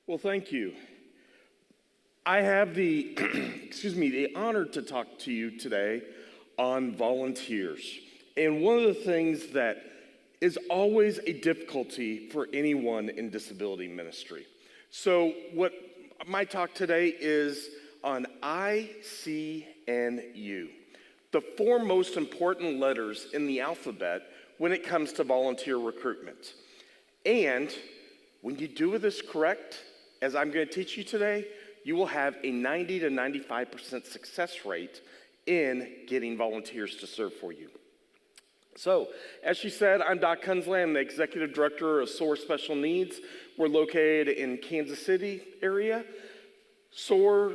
Well, thank you. I have the, the honor to talk to you today on volunteers. And one of the things that is always a difficulty for anyone in disability ministry. So what my talk today is on ICNU, the four most important letters in the alphabet when it comes to volunteer recruitment. And when you do this correct, as I'm going to teach you today, you will have a 90 to 95% success rate in getting volunteers to serve for you. So, as she said, I'm Doc Hunsley. I'm the Executive Director of SOAR Special Needs. We're located in Kansas City area. SOAR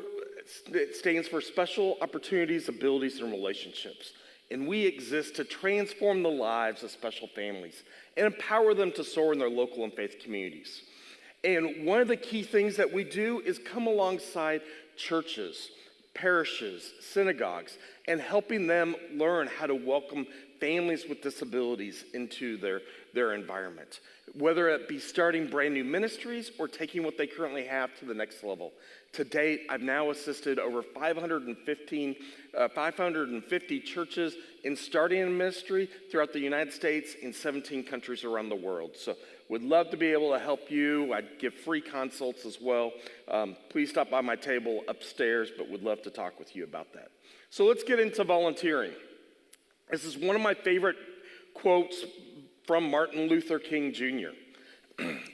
stands for Special Opportunities, Abilities, and Relationships. And we exist to transform the lives of special families and empower them to soar in their local and faith communities. And one of the key things that we do is come alongside churches, parishes, synagogues, and helping them learn how to welcome families with disabilities into their environment, whether it be starting brand new ministries or taking what they currently have to the next level. To date, I've now assisted over 550 churches in starting a ministry throughout the United States in 17 countries around the world. So would love to be able to help you. I give free consults as well. Please stop by my table upstairs, but would love to talk with you about that. So let's get into volunteering. This is one of my favorite quotes from Martin Luther King Jr.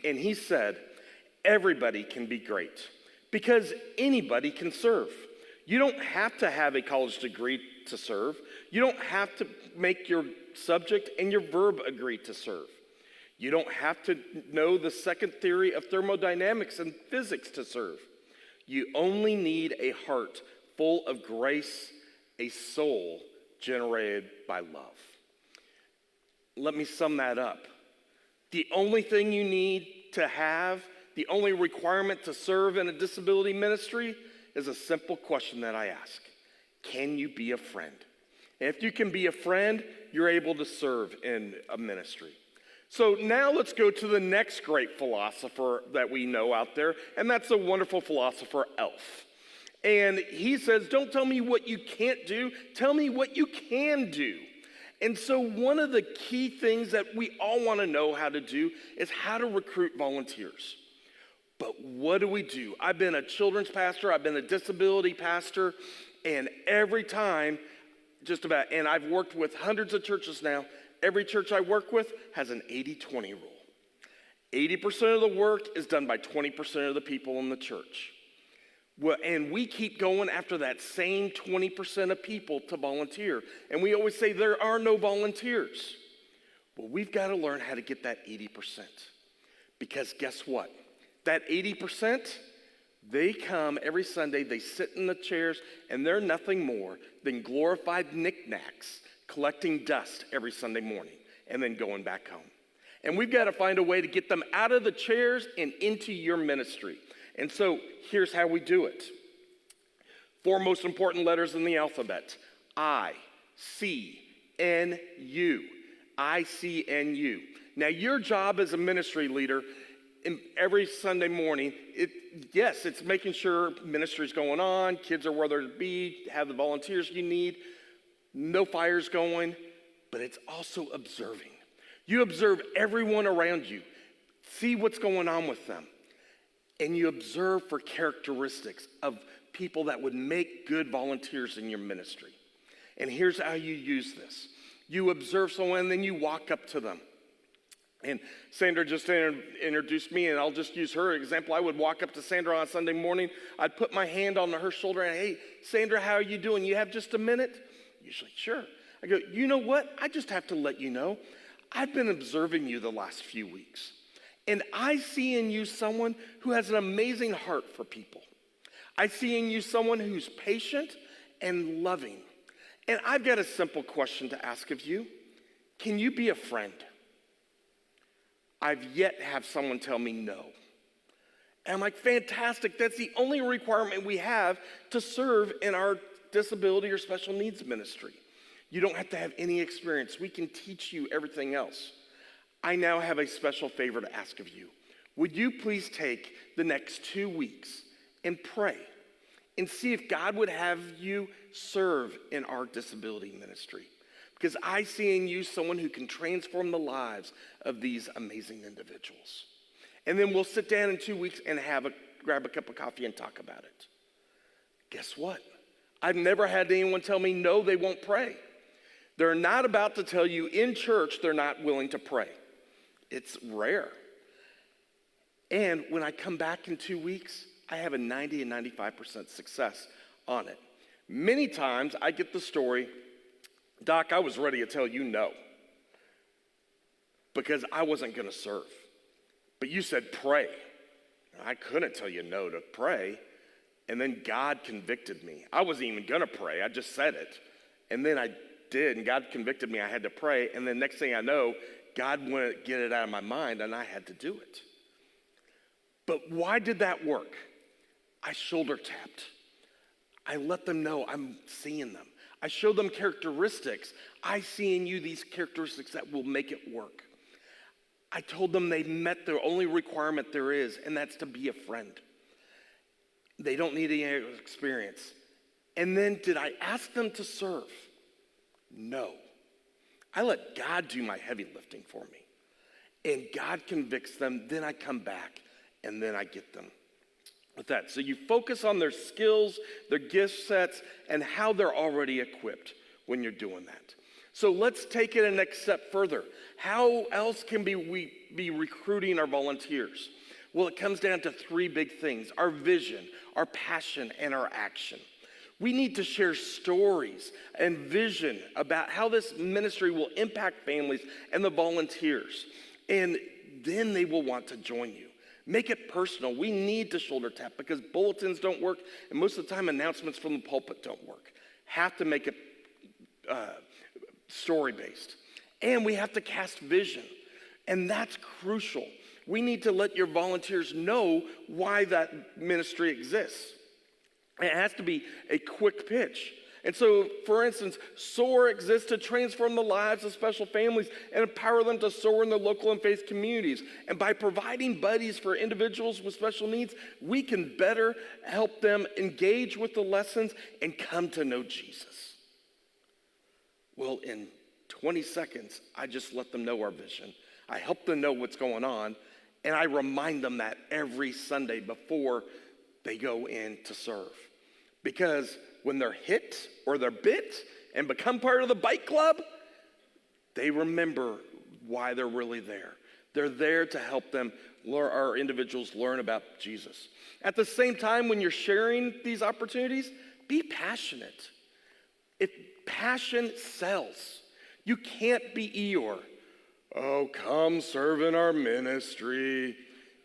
And he said, "Everybody can be great because anybody can serve. You don't have to have a college degree to serve. You don't have to make your subject and your verb agree to serve. You don't have to know the second theory of thermodynamics and physics to serve. You only need a heart full of grace, a soul generated by love." Let me sum that up. The only thing you need to have, the only requirement to serve in a disability ministry is a simple question that I ask. Can you be a friend? And if you can be a friend, you're able to serve in a ministry. So now let's go to the next great philosopher that we know out there, and that's the wonderful philosopher Elf. And he says, don't tell me what you can't do, tell me what you can do. And so one of the key things that we all want to know how to do is how to recruit volunteers. But what do? I've been a children's pastor, I've been a disability pastor, and every time, just about, and I've worked with hundreds of churches now, every church I work with has an 80-20 rule. 80% of the work is done by 20% of the people in the church. Well, and we keep going after that same 20% of people to volunteer. And we always say there are no volunteers. Well, we've got to learn how to get that 80%. Because guess what? That 80%, they come every Sunday, they sit in the chairs, and they're nothing more than glorified knickknacks, collecting dust every Sunday morning, and then going back home. And we've got to find a way to get them out of the chairs and into your ministry. And so here's how we do it. Four most important letters in the alphabet. I-C-N-U. I-C-N-U. Now your job as a ministry leader every Sunday morning, it's making sure ministry's going on, kids are where they're to be, have the volunteers you need, no fires going, but it's also observing. You observe everyone around you, see what's going on with them. And you observe for characteristics of people that would make good volunteers in your ministry. And here's how you use this. You observe someone and then you walk up to them. And Sandra just introduced me, and I'll just use her example. I would walk up to Sandra on Sunday morning. I'd put my hand on her shoulder and, "Hey, Sandra, how are you doing? You have just a minute?" Usually, "Sure." I go, "You know what? I just have to let you know, I've been observing you the last few weeks. And I see in you someone who has an amazing heart for people. I see in you someone who's patient and loving. And I've got a simple question to ask of you. Can you be a friend?" I've yet to have someone tell me no. And I'm like, fantastic, that's the only requirement we have to serve in our disability or special needs ministry. You don't have to have any experience. We can teach you everything else. I now have a special favor to ask of you. would you please take the next 2 weeks and pray and see if God would have you serve in our disability ministry? Because I see in you someone who can transform the lives of these amazing individuals. And then we'll sit down in 2 weeks and grab a cup of coffee and talk about it. Guess what? I've never had anyone tell me, no, they won't pray. They're not about to tell you in church they're not willing to pray. It's rare. And when I come back in 2 weeks, I have a 90 and 95% success on it. Many times I get the story, Doc, I was ready to tell you no because I wasn't going to serve. But you said pray. I couldn't tell you no to pray. And then God convicted me. I wasn't even going to pray. I just said it. And then I did, and God convicted me. I had to pray. And then next thing I know, God wouldn't get it out of my mind, and I had to do it. But why did that work? I shoulder tapped. I let them know I'm seeing them. I showed them characteristics. I see in you these characteristics that will make it work. I told them they met the only requirement there is, and that's to be a friend. They don't need any experience. And then did I ask them to serve? No. I let God do my heavy lifting for me. And God convicts them, then I come back, and then I get them with that. So you focus on their skills, their gift sets, and how they're already equipped when you're doing that. So let's take it a next step further. How else can we be recruiting our volunteers? Well, it comes down to 3 big things: our vision, our passion, and our action. We need to share stories and vision about how this ministry will impact families and the volunteers. And then they will want to join you. Make it personal. We need to shoulder tap because bulletins don't work, and most of the time announcements from the pulpit don't work. Have to make it story-based. And we have to cast vision, and that's crucial. We need to let your volunteers know why that ministry exists. It has to be a quick pitch. And so, for instance, SOAR exists to transform the lives of special families and empower them to soar in their local and faith communities. And by providing buddies for individuals with special needs, we can better help them engage with the lessons and come to know Jesus. Well, in 20 seconds, I just let them know our vision. I help them know what's going on, and I remind them that every Sunday before they go in to serve. Because when they're hit or they're bit and become part of the bike club, they remember why they're really there. They're there to help them, our individuals, learn about Jesus. At the same time, when you're sharing these opportunities, be passionate. Passion sells. You can't be Eeyore. Oh, come serve in our ministry.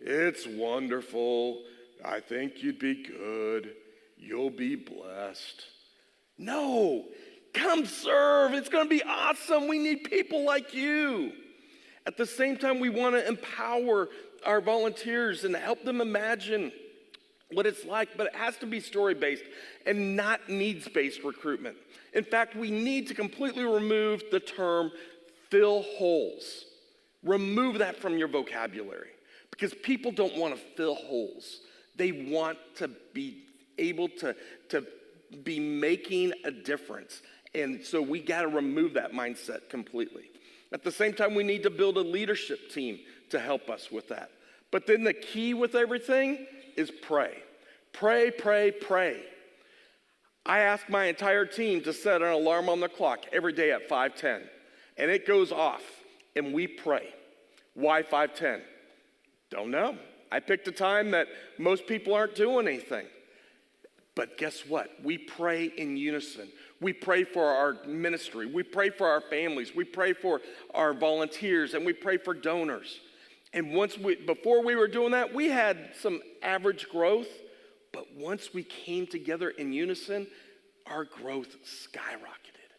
It's wonderful. I think you'd be good. You'll be blessed. No, come serve. It's going to be awesome. We need people like you. At the same time, we want to empower our volunteers and help them imagine what it's like, but it has to be story-based and not needs-based recruitment. In fact, we need to completely remove the term fill holes. Remove that from your vocabulary because people don't want to fill holes. They want to be able to be making a difference. And so we got to remove that mindset completely. At the same time, we need to build a leadership team to help us with that. But then the key with everything is pray. Pray, pray, pray. I ask my entire team to set an alarm on the clock every day at 5:10. And it goes off, and we pray. Why 5:10? Don't know. I picked a time that most people aren't doing anything. But guess what? We pray in unison. We pray for our ministry. We pray for our families. We pray for our volunteers, and we pray for donors. And before we were doing that, we had some average growth. But once we came together in unison, our growth skyrocketed.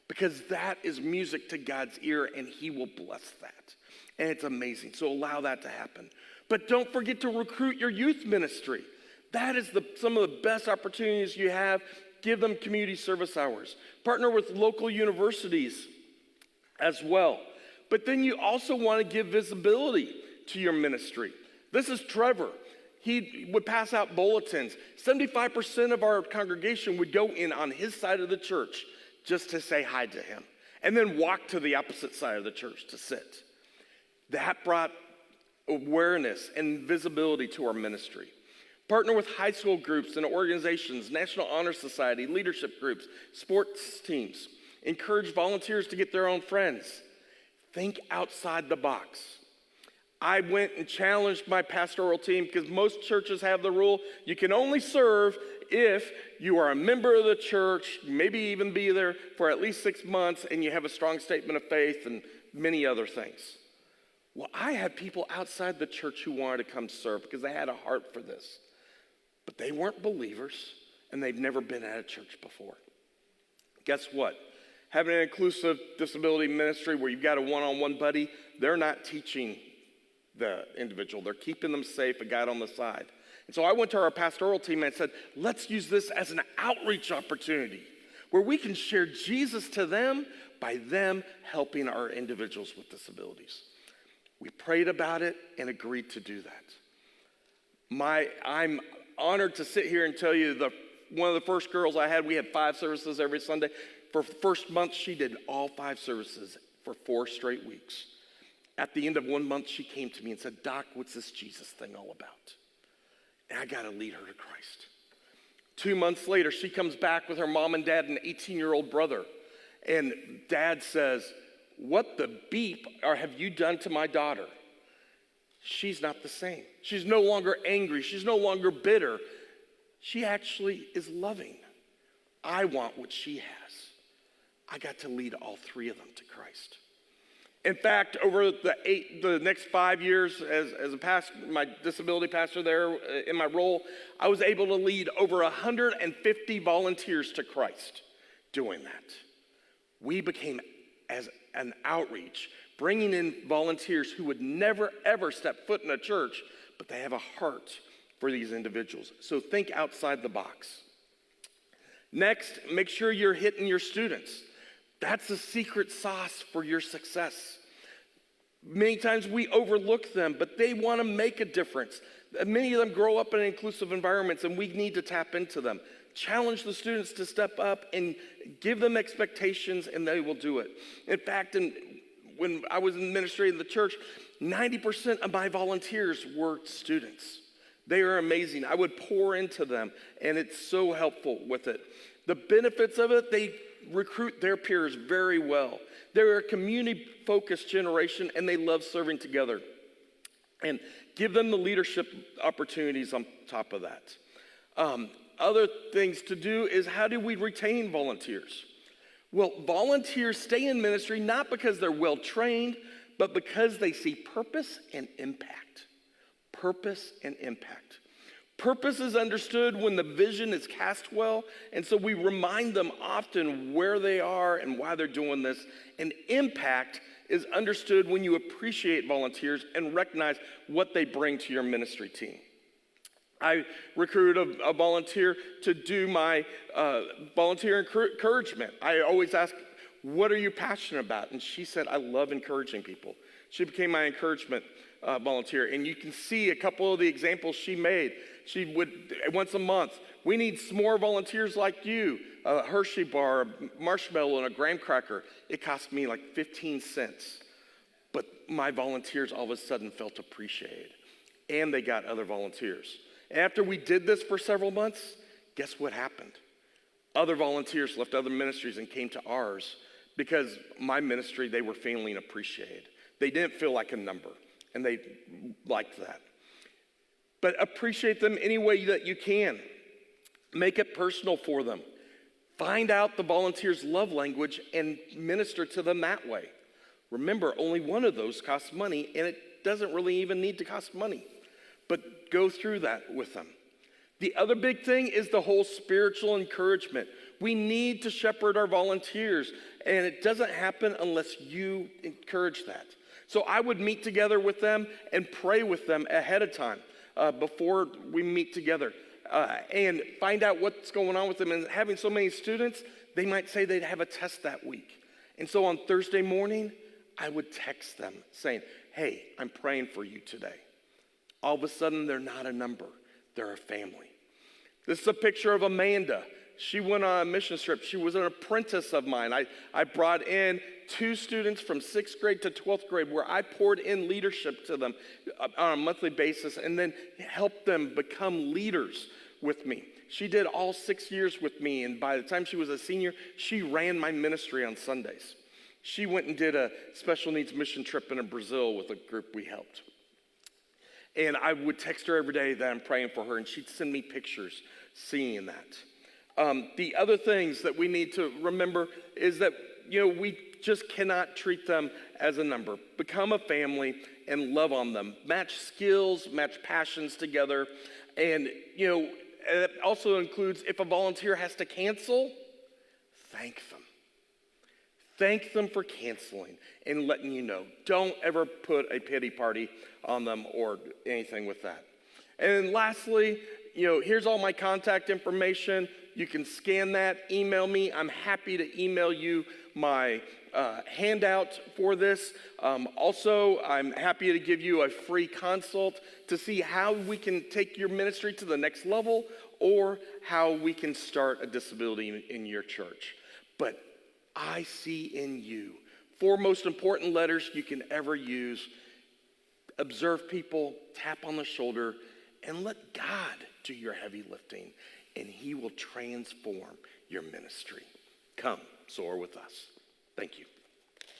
Because that is music to God's ear, and He will bless that. And it's amazing. So allow that to happen. But don't forget to recruit your youth ministry. That is some of the best opportunities you have. Give them community service hours. Partner with local universities as well. But then you also want to give visibility to your ministry. This is Trevor. He would pass out bulletins. 75% of our congregation would go in on his side of the church just to say hi to him, and then walk to the opposite side of the church to sit. That brought awareness and visibility to our ministry. Partner with high school groups and organizations, National Honor Society, leadership groups, sports teams. Encourage volunteers to get their own friends. Think outside the box. I went and challenged my pastoral team because most churches have the rule you can only serve if you are a member of the church, maybe even be there for at least 6 months, and you have a strong statement of faith and many other things. Well, I had people outside the church who wanted to come serve because they had a heart for this. But they weren't believers, and they've never been at a church before. Guess what? Having an inclusive disability ministry where you've got a one-on-one buddy, they're not teaching the individual. They're keeping them safe, a guide on the side. And so I went to our pastoral team and said, let's use this as an outreach opportunity where we can share Jesus to them by them helping our individuals with disabilities. We prayed about it and agreed to do that. I'm honored to sit here and tell you one of the first girls I had, we had 5 services every Sunday. For the first month, she did all 5 services for 4 straight weeks. At the end of 1 month, she came to me and said, Doc, what's this Jesus thing all about? And I got to lead her to Christ. 2 months later, she comes back with her mom and dad and an 18-year-old brother. And dad says, what the beep have you done to my daughter? She's not the same. She's no longer angry. She's no longer bitter. She actually is loving. I want what she has. I got to lead all 3 of them to Christ. In fact, over the next 5 years as a pastor, my disability pastor there in my role, I was able to lead over 150 volunteers to Christ doing that. We became as an outreach, bringing in volunteers who would never, ever step foot in a church, but they have a heart for these individuals. So think outside the box. Next, make sure you're hitting your students. That's the secret sauce for your success. Many times we overlook them, but they want to make a difference. Many of them grow up in inclusive environments, and we need to tap into them. Challenge the students to step up and give them expectations, and they will do it. In fact, when I was in ministry in the church, 90% of my volunteers were students. They are amazing. I would pour into them, and it's so helpful with it. The benefits of it, they recruit their peers very well. They're a community-focused generation, and they love serving together. And give them the leadership opportunities on top of that. Other things to do is, how do we retain volunteers? Well, volunteers stay in ministry not because they're well-trained, but because they see purpose and impact. Purpose and impact. Purpose is understood when the vision is cast well, and so we remind them often where they are and why they're doing this. And impact is understood when you appreciate volunteers and recognize what they bring to your ministry team. I recruited a volunteer to do my volunteer encouragement. I always ask, what are you passionate about? And she said, I love encouraging people. She became my encouragement volunteer. And you can see a couple of the examples she made. She would, once a month, we need some more volunteers like you. A Hershey bar, a marshmallow, and a graham cracker. It cost me like 15 cents. But my volunteers all of a sudden felt appreciated. And they got other volunteers. After we did this for several months, guess what happened? Other volunteers left other ministries and came to ours because my ministry, they were feeling appreciated. They didn't feel like a number, and they liked that. But appreciate them any way that you can. Make it personal for them. Find out the volunteer's love language and minister to them that way. Remember, only one of those costs money, and it doesn't really even need to cost money. But go through that with them. The other big thing is the whole spiritual encouragement. We need to shepherd our volunteers, and it doesn't happen unless you encourage that. So I would meet together with them and pray with them ahead of time before we meet together and find out what's going on with them. And having so many students, they might say they'd have a test that week. And so on Thursday morning, I would text them saying, hey, I'm praying for you today. all of a sudden they're not a number, they're a family. This is a picture of Amanda. She went on a mission trip. She was an apprentice of mine. I brought in 2 students from 6th grade to 12th grade where I poured in leadership to them on a monthly basis and then helped them become leaders with me. She did all 6 years with me, and by the time she was a senior, she ran my ministry on Sundays. She went and did a special needs mission trip in Brazil with a group we helped. And I would text her every day that I'm praying for her, and she'd send me pictures seeing that. The other things that we need to remember is that, we just cannot treat them as a number. Become a family and love on them. Match skills, match passions together. And, it also includes if a volunteer has to cancel, thank them. Thank them for canceling and letting you know. Don't ever put a pity party on them or anything with that. And lastly, here's all my contact information. You can scan that, email me. I'm happy to email you my handout for this. Also, I'm happy to give you a free consult to see how we can take your ministry to the next level or how we can start a disability in your church. But ICNU, 4 most important letters you can ever use. Observe people, tap on the shoulder, and let God do your heavy lifting, and he will transform your ministry. Come, soar with us. Thank you.